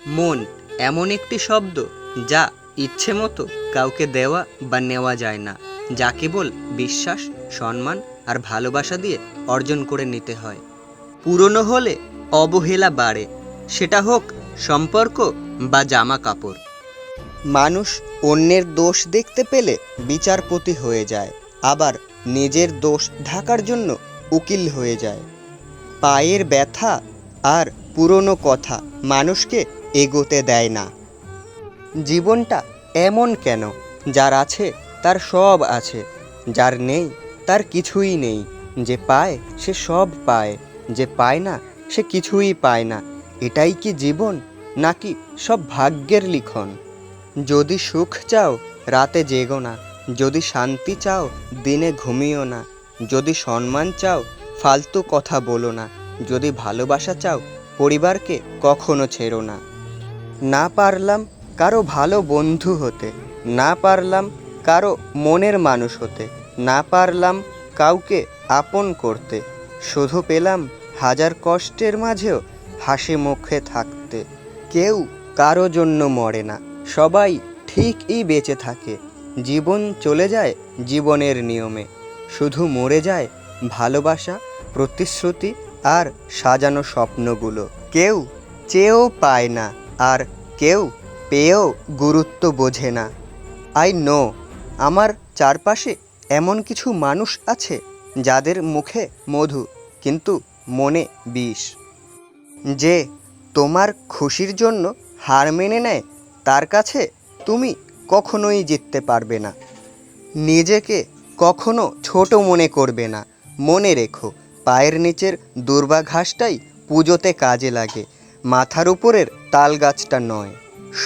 মন এমন একটি শব্দ যা ইচ্ছে মতো কাউকে দেওয়া বা নেওয়া যায় না, যা কেবল বিশ্বাস, সম্মান আর ভালোবাসা দিয়ে অর্জন করে নিতে হয়। পুরনো হলে অবহেলা বাড়ে, সেটা হোক সম্পর্ক বা জামা কাপড়। মানুষ অন্যের দোষ দেখতে পেলে বিচারপতি হয়ে যায়, আবার নিজের দোষ ঢাকার জন্য উকিল হয়ে যায়। পায়ের ব্যথা আর পুরনো কথা মানুষকে এগোতে দেয় না। জীবনটা এমন কেন, যার আছে তার সব আছে, যার নেই তার কিছুই নেই। যে পায় সে সব পায়, যে পায় না সে কিছুই পায় না। এটাই কি জীবন, নাকি সব ভাগ্যের লিখন? যদি সুখ চাও রাতে জেগো না, যদি শান্তি চাও দিনে ঘুমিও না, যদি সম্মান চাও ফালতু কথা বলো না, যদি ভালোবাসা চাও পরিবারকে কখনো ছেড়ো না। না পারলাম কারো ভালো বন্ধু হতে, না পারলাম কারো মনের মানুষ হতে, না পারলাম কাউকে আপন করতে, শুধু পেলাম হাজার কষ্টের মাঝেও হাসি মুখে থাকতে। কেউ কারো জন্য মরে না, সবাই ঠিকই বেঁচে থাকে। জীবন চলে যায় জীবনের নিয়মে, শুধু মরে যায় ভালোবাসা, প্রতিশ্রুতি আর সাজানো স্বপ্নগুলো। কেউ চেয়েও পায় না, আর কেউ পেয়েও গুরুত্ব বোঝে না। আই নো, আমার চারপাশে এমন কিছু মানুষ আছে যাদের মুখে মধু কিন্তু মনে বিষ। যে তোমার খুশির জন্য হার মেনে নেয়, তার কাছে তুমি কখনোই জিততে পারবে না। নিজেকে কখনো ছোট মনে করবে না। মনে রেখো, পায়ের নিচের দুর্বা ঘাসটাই পুজোতে কাজে লাগে, মাথার উপরের তাল গাছটা নয়।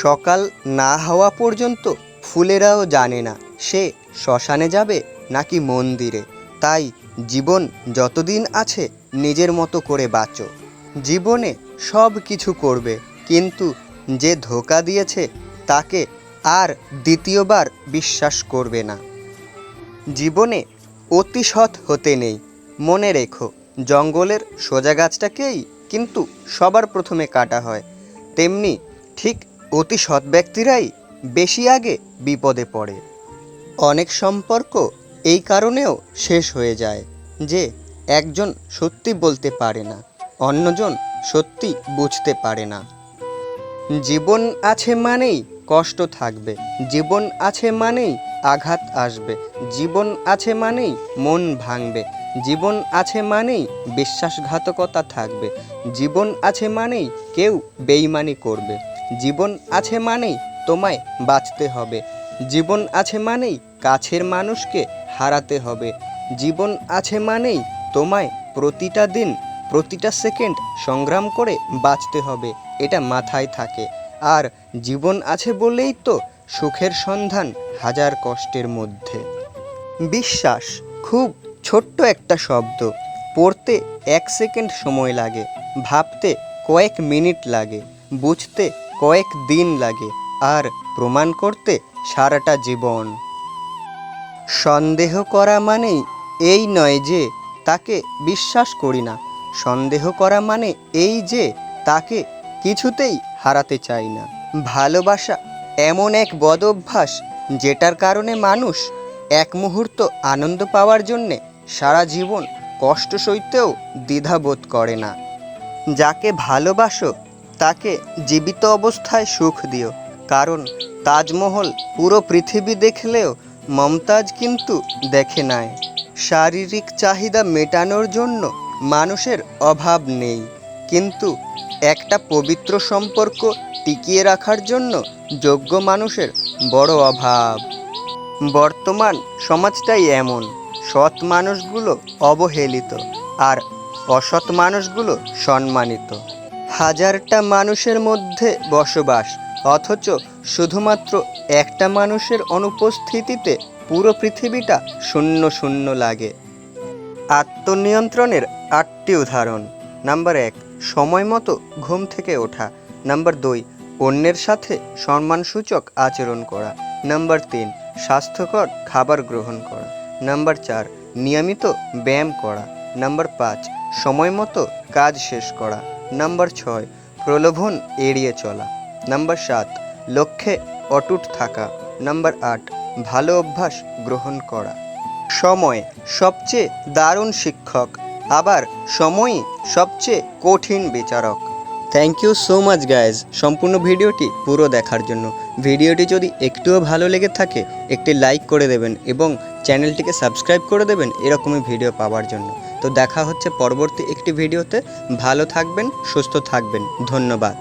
সকাল না হওয়া পর্যন্ত ফুলেরাও জানে না সে শ্মশানে যাবে নাকি মন্দিরে। তাই জীবন যতদিন আছে নিজের মতো করে বাঁচো। জীবনে সব কিছু করবে, কিন্তু যে ধোঁকা দিয়েছে তাকে আর দ্বিতীয়বার বিশ্বাস করবে না। জীবনে অতি সৎ হতে নেই। মনে রেখো, জঙ্গলের সোজা গাছটাকেই কিন্তু সবার প্রথমে কাটা হয়, তেমনি ঠিক অতি সৎ ব্যক্তিরাই বেশি আগে বিপদে পড়ে। অনেক সম্পর্ক এই কারণেও শেষ হয়ে যায় যে একজন সত্যি বলতে পারে না, অন্যজন সত্যি বুঝতে পারে না। জীবন আছে মানেই কষ্ট থাকবে, জীবন আছে মানেই আঘাত আসবে, জীবন আছে মানেই মন ভাঙবে, জীবন আছে মানেই বিশ্বাসঘাতকতা থাকবে, জীবন আছে মানেই কেউ বেইমানি করবে, জীবন আছে মানেই তোমায় বাঁচতে হবে, জীবন আছে মানেই কাছের মানুষকে হারাতে হবে, জীবন আছে মানেই তোমায় প্রতিটা দিন প্রতিটা সেকেন্ড সংগ্রাম করে বাঁচতে হবে, এটা মাথায় থাকে। আর জীবন আছে বলেই তো সুখের সন্ধান হাজার কষ্টের মধ্যে। বিশ্বাস খুব ছোট্ট একটা শব্দ, পড়তে 1 সেকেন্ড সময় লাগে, ভাবতে কয়েক মিনিট লাগে, বুঝতে কয়েক দিন লাগে, আর প্রমাণ করতে সারাটা জীবন। সন্দেহ করা মানেই এই নয় যে তাকে বিশ্বাস করি না, সন্দেহ করা মানে এই যে তাকে কিছুতেই হারাতে চাই না। ভালোবাসা এমন এক বদ অভ্যাস যেটার কারণে মানুষ এক মুহূর্ত আনন্দ পাওয়ার জন্যে সারা জীবন কষ্ট সইতেও দ্বিধাবোধ করে না। যাকে ভালোবাসো তাকে জীবিত অবস্থায় সুখ দিও, কারণ তাজমহল পুরো পৃথিবী দেখলেও মমতাজ কিন্তু দেখে নাই। শারীরিক চাহিদা মেটানোর জন্য মানুষের অভাব নেই, কিন্তু একটা পবিত্র সম্পর্ক টিকিয়ে রাখার জন্য যোগ্য মানুষের বড় অভাব। বর্তমান সমাজটাই এমন, সৎ মানুষগুলো অবহেলিত আর অসৎ মানুষগুলো সম্মানিত। হাজারটা মানুষের মধ্যে বসবাস, অথচ শুধুমাত্র একটা মানুষের অনুপস্থিতিতে পুরো পৃথিবীটা শূন্য শূন্য লাগে। আত্মনিয়ন্ত্রণের 8টি উদাহরণ। নাম্বার 1, সময় মতো ঘুম থেকে ওঠা। নাম্বার 2, অন্যের সাথে সম্মানসূচক আচরণ করা। নাম্বার 3, স্বাস্থ্যকর খাবার গ্রহণ করা। নাম্বার 4, নিয়মিত ব্যায়াম করা। নাম্বার 5, সময় মতো কাজ শেষ করা। নাম্বার 6, প্রলোভন এড়িয়ে চলা। নাম্বার 7, লক্ষ্যে অটুট থাকা। নাম্বার 8, ভালো অভ্যাস গ্রহণ করা। সময় সবচেয়ে দারুণ শিক্ষক, আবার সময়ই সবচেয়ে কঠিন বিচারক। Thank you so much guys সম্পূর্ণ ভিডিওটি পুরো দেখার জন্য। ভিডিওটি যদি একটুও ভালো লেগে থাকে একটি লাইক করে দেবেন এবং চ্যানেলটিকে সাবস্ক্রাইব করে দেবেন এরকমই ভিডিও পাওয়ার জন্য। তো দেখা হচ্ছে পরবর্তী একটি ভিডিওতে। ভালো থাকবেন, সুস্থ থাকবেন, ধন্যবাদ।